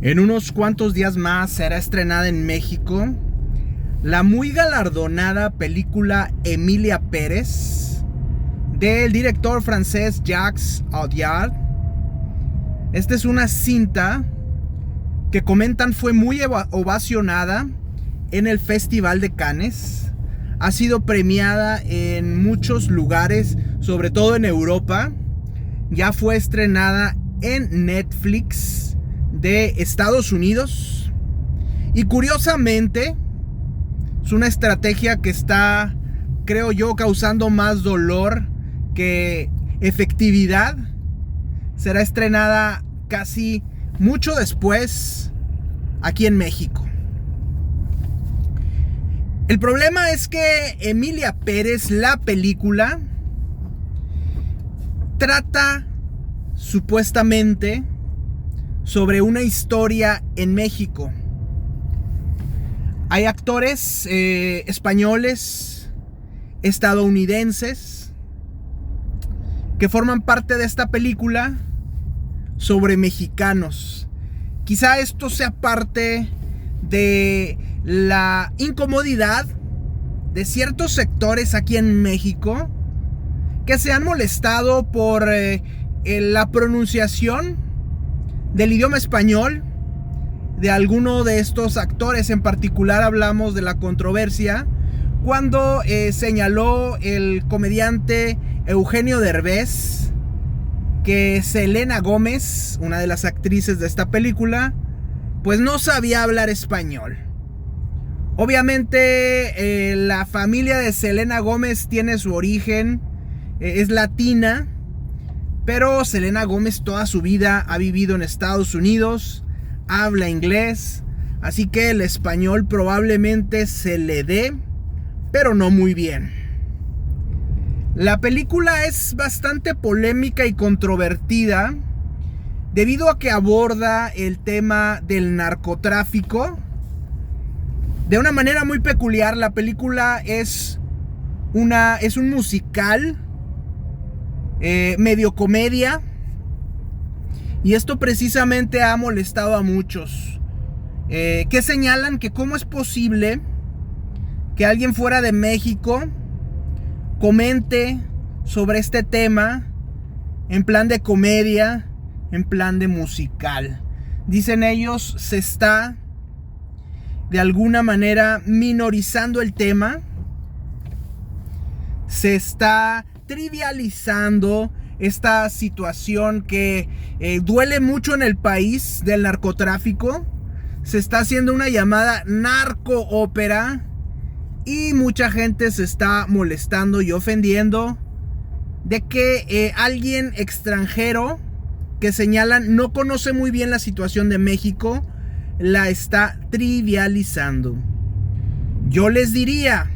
En unos cuantos días más será estrenada en México la muy galardonada película Emilia Pérez del director francés Jacques Audiard. Esta es una cinta que comentan fue muy ovacionada en el Festival de Cannes. Ha sido premiada en muchos lugares, sobre todo en Europa. Ya fue estrenada en Netflix de Estados Unidos. Y curiosamente, es una estrategia que está, creo yo, causando más dolor que efectividad. Será estrenada casi mucho después aquí en México. El problema es que Emilia Pérez, la película, trata supuestamente sobre una historia en México. Hay actores españoles, estadounidenses, que forman parte de esta película sobre mexicanos. Quizá esto sea parte de la incomodidad de ciertos sectores aquí en México que se han molestado por la pronunciación del idioma español de alguno de estos actores. En particular hablamos de la controversia cuando señaló el comediante Eugenio Derbez que Selena Gómez, una de las actrices de esta película, pues no sabía hablar español. Obviamente la familia de Selena Gómez tiene su origen, es latina, pero Selena Gómez toda su vida ha vivido en Estados Unidos, habla inglés, así que el español probablemente se le dé, pero no muy bien. La película es bastante polémica y controvertida debido a que aborda el tema del narcotráfico de una manera muy peculiar. La película es un musical, medio comedia, y esto precisamente ha molestado a muchos, que señalan que cómo es posible que alguien fuera de México comente sobre este tema en plan de comedia, en plan de musical. Dicen ellos, se está de alguna manera minorizando el tema, se está trivializando esta situación que duele mucho en el país del narcotráfico. Se está haciendo una llamada narcoópera y mucha gente se está molestando y ofendiendo de que alguien extranjero que señalan no conoce muy bien la situación de México, la está trivializando. Yo les diría,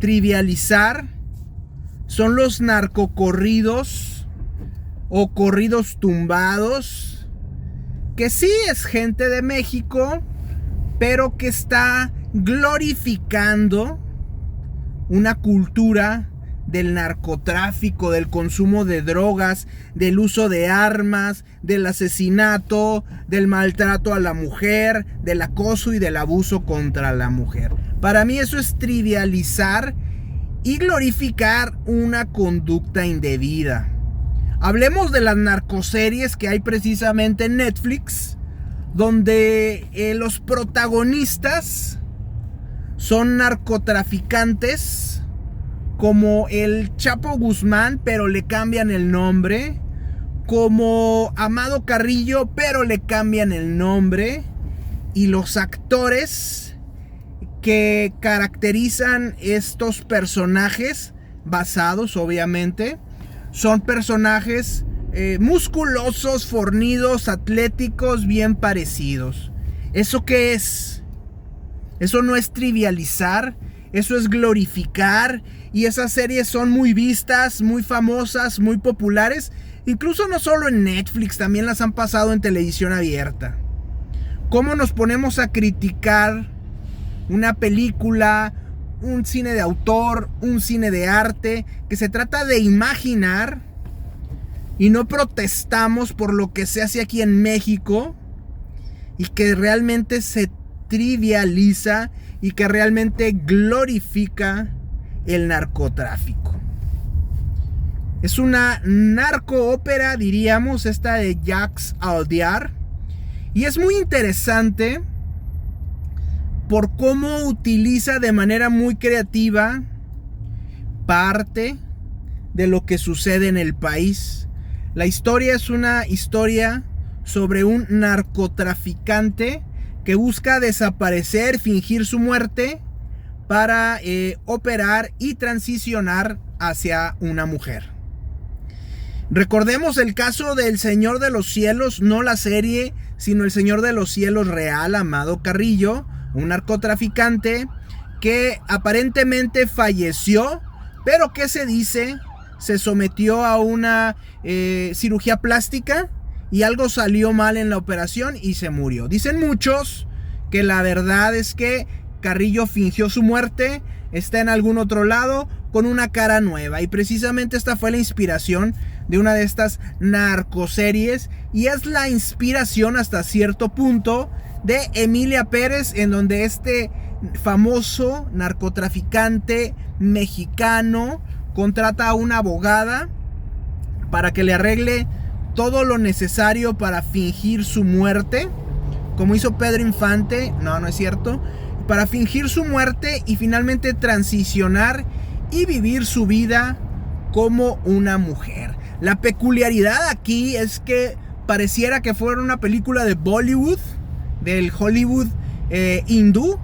trivializar son los narcocorridos o corridos tumbados, que sí es gente de México, pero que está glorificando una cultura del narcotráfico, del consumo de drogas, del uso de armas, del asesinato, del maltrato a la mujer, del acoso y del abuso contra la mujer. Para mí eso es trivializar y glorificar una conducta indebida. Hablemos de las narcoseries que hay precisamente en Netflix, donde los protagonistas son narcotraficantes como el Chapo Guzmán, pero le cambian el nombre, como Amado Carrillo, pero le cambian el nombre, y los actores que caracterizan estos personajes, basados obviamente, son personajes musculosos, fornidos, atléticos, bien parecidos. ¿Eso qué es? Eso no es trivializar, eso es glorificar. Y esas series son muy vistas, muy famosas, muy populares. Incluso no solo en Netflix, también las han pasado en televisión abierta. ¿Cómo nos ponemos a criticar una película, un cine de autor, un cine de arte, que se trata de imaginar, y no protestamos por lo que se hace aquí en México? y que realmente se trivializa y que realmente glorifica el narcotráfico. Es una narcoópera, diríamos, esta de Jacques Audiard, y es muy interesante por cómo utiliza de manera muy creativa parte de lo que sucede en el país. La historia es una historia sobre un narcotraficante que busca desaparecer, fingir su muerte para operar y transicionar hacia una mujer. Recordemos el caso del Señor de los Cielos, no la serie, sino el Señor de los Cielos real, Amado Carrillo, un narcotraficante que aparentemente falleció, pero que se dice se sometió a una cirugía plástica y algo salió mal en la operación y se murió. Dicen muchos que la verdad es que Carrillo fingió su muerte, está en algún otro lado con una cara nueva, y precisamente esta fue la inspiración de una de estas narcoseries, y es la inspiración hasta cierto punto de Emilia Pérez, en donde este famoso narcotraficante mexicano contrata a una abogada para que le arregle todo lo necesario para fingir su muerte, como hizo Pedro Infante, no es cierto, para fingir su muerte y finalmente transicionar y vivir su vida como una mujer. La peculiaridad aquí es que pareciera que fuera una película de Bollywood, del Hollywood hindú,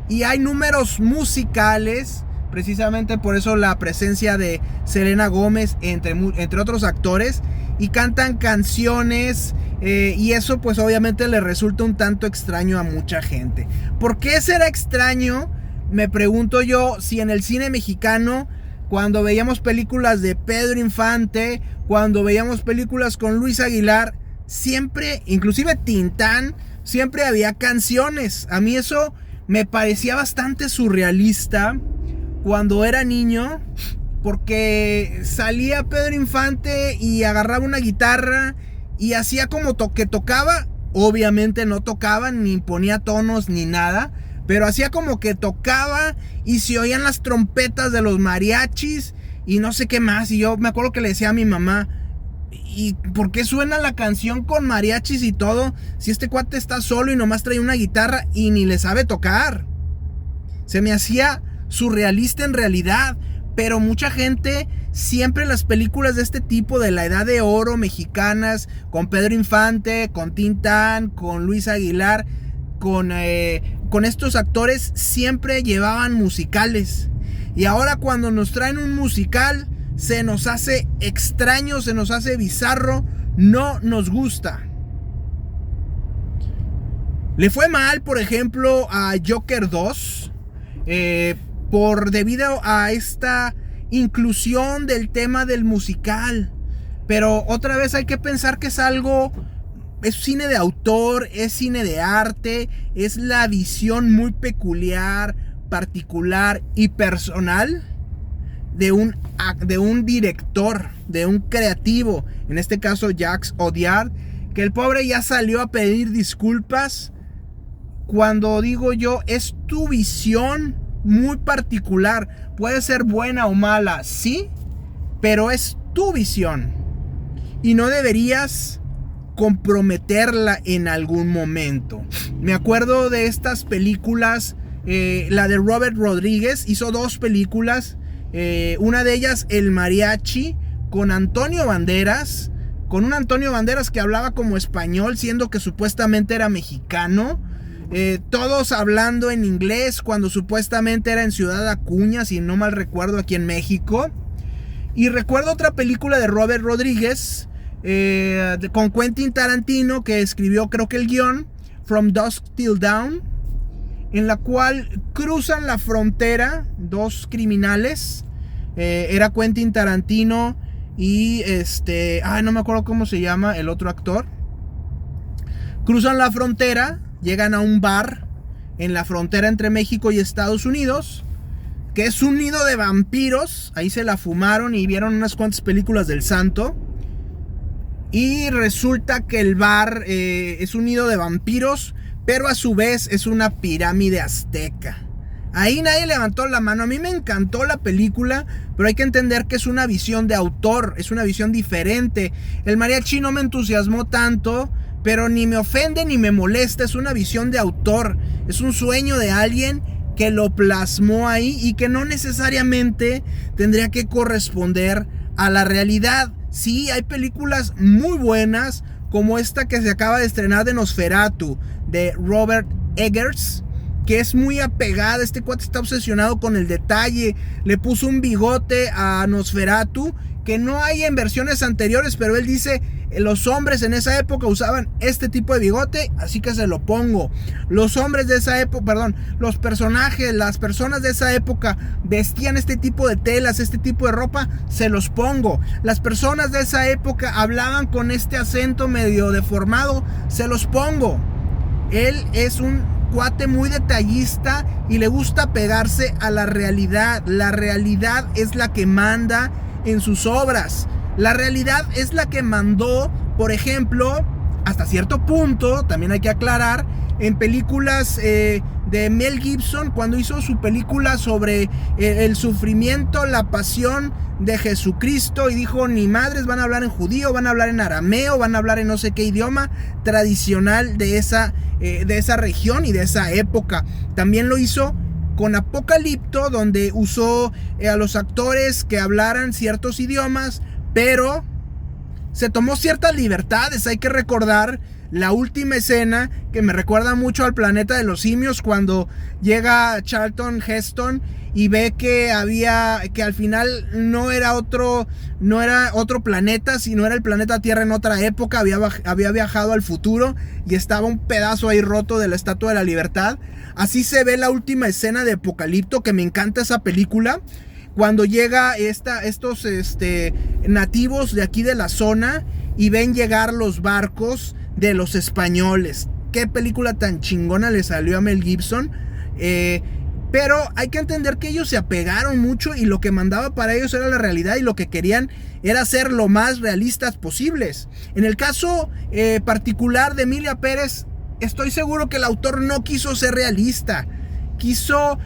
y hay números musicales, precisamente por eso la presencia de Selena Gómez entre otros actores, y cantan canciones, y eso pues obviamente le resulta un tanto extraño a mucha gente. ¿Por qué será extraño? Me pregunto yo, si en el cine mexicano, cuando veíamos películas de Pedro Infante, cuando veíamos películas con Luis Aguilar, siempre, inclusive Tintán, siempre había canciones. A mí eso me parecía bastante surrealista cuando era niño, porque salía Pedro Infante y agarraba una guitarra y hacía como que tocaba. Obviamente no tocaba, ni ponía tonos ni nada, pero hacía como que tocaba y se oían las trompetas de los mariachis y no sé qué más. Y yo me acuerdo que le decía a mi mamá, ¿y por qué suena la canción con mariachis y todo si este cuate está solo y nomás trae una guitarra y ni le sabe tocar? Se me hacía surrealista en realidad, pero mucha gente, siempre las películas de este tipo de la edad de oro mexicanas, con Pedro Infante, con Tintán, con Luis Aguilar, con estos actores, siempre llevaban musicales. Y ahora cuando nos traen un musical, se nos hace extraño, se nos hace bizarro, no nos gusta. Le fue mal, por ejemplo, a Joker 2, debido a esta inclusión del tema del musical. Pero otra vez hay que pensar que es cine de autor, es cine de arte, es la visión muy peculiar, particular y personal de un director, de un creativo, en este caso Jacques Audiard, que el pobre ya salió a pedir disculpas. Cuando digo yo, es tu visión muy particular, puede ser buena o mala, sí, pero es tu visión y no deberías comprometerla en algún momento. Me acuerdo de estas películas, la de Robert Rodríguez hizo 2 películas, una de ellas El Mariachi, con Antonio Banderas, con un Antonio Banderas que hablaba como español, siendo que supuestamente era mexicano. Todos hablando en inglés cuando supuestamente era en Ciudad Acuña, si no mal recuerdo, aquí en México. Y recuerdo otra película de Robert Rodríguez, con Quentin Tarantino, que escribió creo que el guión, From Dusk Till Dawn, en la cual cruzan la frontera 2 criminales. Era Quentin Tarantino y no me acuerdo cómo se llama el otro actor. Cruzan la frontera, llegan a un bar en la frontera entre México y Estados Unidos, que es un nido de vampiros. Ahí se la fumaron y vieron unas cuantas películas del Santo. y resulta que el bar es un nido de vampiros, pero a su vez es una pirámide azteca. Ahí nadie levantó la mano. A mí me encantó la película, pero hay que entender que es una visión de autor, es una visión diferente. El mariachi no me entusiasmó tanto, pero ni me ofende ni me molesta. Es una visión de autor, es un sueño de alguien que lo plasmó ahí y que no necesariamente tendría que corresponder a la realidad. Sí, hay películas muy buenas, como esta que se acaba de estrenar de Nosferatu, de Robert Eggers, que es muy apegada. Este cuate está obsesionado con el detalle. Le puso un bigote a Nosferatu que no hay en versiones anteriores, pero él dice: los hombres en esa época usaban este tipo de bigote, así que se lo pongo. Los hombres de esa época, perdón, los personajes, las personas de esa época vestían este tipo de telas, este tipo de ropa, se los pongo. Las personas de esa época hablaban con este acento medio deformado, se los pongo. Él es un cuate muy detallista y le gusta pegarse a la realidad. La realidad es la que manda en sus obras. La realidad es la que mandó, por ejemplo, hasta cierto punto, también hay que aclarar, en películas de Mel Gibson, cuando hizo su película sobre el sufrimiento, la pasión de Jesucristo, y dijo: ni madres, van a hablar en judío, van a hablar en arameo, van a hablar en no sé qué idioma tradicional de esa región y de esa época. También lo hizo con Apocalipto, donde usó a los actores que hablaran ciertos idiomas, pero se tomó ciertas libertades. Hay que recordar la última escena, que me recuerda mucho al Planeta de los Simios, cuando llega Charlton Heston y ve que al final no era otro planeta, sino era el planeta Tierra en otra época. Había viajado al futuro y estaba un pedazo ahí roto de la Estatua de la Libertad. Así se ve la última escena de Apocalipto, que me encanta esa película. Cuando llega estos nativos de aquí de la zona y ven llegar los barcos de los españoles. Qué película tan chingona le salió a Mel Gibson. Pero hay que entender que ellos se apegaron mucho y lo que mandaba para ellos era la realidad, y lo que querían era ser lo más realistas posibles. En el caso particular de Emilia Pérez, estoy seguro que el autor no quiso ser realista. Quiso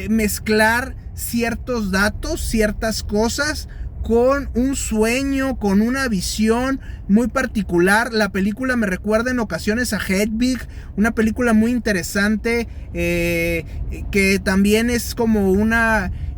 mezclar ciertos datos, ciertas cosas, con un sueño, con una visión muy particular. La película me recuerda en ocasiones a Hedwig, una película muy interesante, que también es como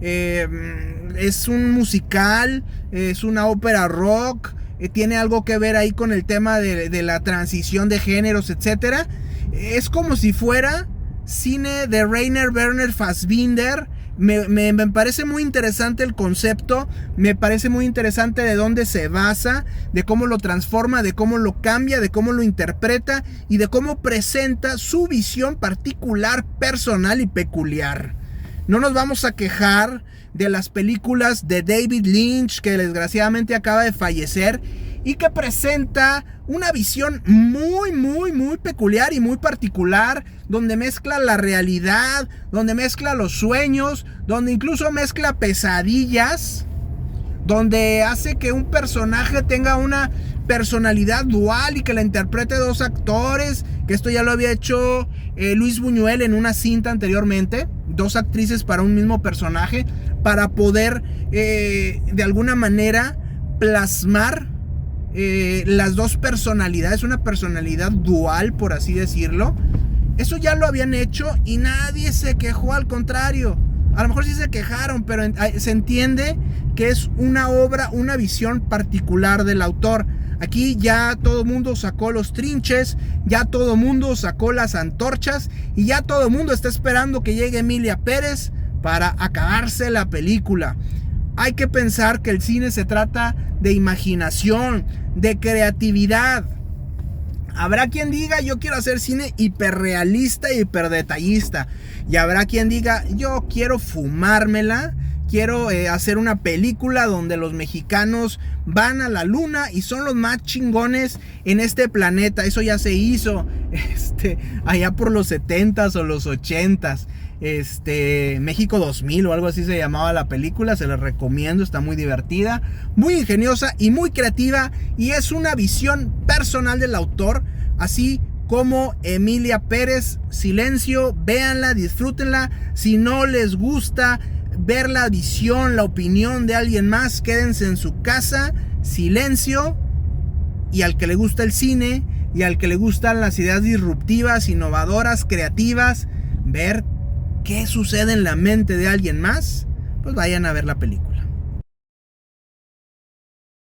es un musical, es una ópera rock, tiene algo que ver ahí con el tema de la transición de géneros, etcétera. Es como si fuera cine de Rainer Werner Fassbinder. Me parece muy interesante el concepto, me parece muy interesante de dónde se basa, de cómo lo transforma, de cómo lo cambia, de cómo lo interpreta y de cómo presenta su visión particular, personal y peculiar. No nos vamos a quejar de las películas de David Lynch, que desgraciadamente acaba de fallecer y que presenta una visión muy, muy, muy peculiar y muy particular, donde mezcla la realidad, donde mezcla los sueños, donde incluso mezcla pesadillas, donde hace que un personaje tenga una personalidad dual y que la interprete dos actores, que esto ya lo había hecho Luis Buñuel en una cinta anteriormente, dos actrices para un mismo personaje, para poder de alguna manera plasmar las dos personalidades, una personalidad dual, por así decirlo. Eso ya lo habían hecho y nadie se quejó, al contrario. A lo mejor sí se quejaron, pero se entiende que es una obra, una visión particular del autor. Aquí ya todo el mundo sacó los trinches, ya todo el mundo sacó las antorchas y ya todo el mundo está esperando que llegue Emilia Pérez para acabarse la película. Hay que pensar que el cine se trata de imaginación, de creatividad. Habrá quien diga: yo quiero hacer cine hiperrealista y hiperdetallista. Y habrá quien diga: yo quiero fumármela, quiero hacer una película donde los mexicanos van a la luna y son los más chingones en este planeta. Eso ya se hizo allá por los 70s o los 80s. México 2000 o algo así se llamaba la película. Se les recomiendo, está muy divertida, muy ingeniosa y muy creativa, y es una visión personal del autor, así como Emilia Pérez. Silencio, véanla, disfrútenla. Si no les gusta ver la visión, la opinión de alguien más, quédense en su casa. Silencio. Y al que le gusta el cine y al que le gustan las ideas disruptivas, innovadoras, creativas, ver qué sucede en la mente de alguien más, pues vayan a ver la película.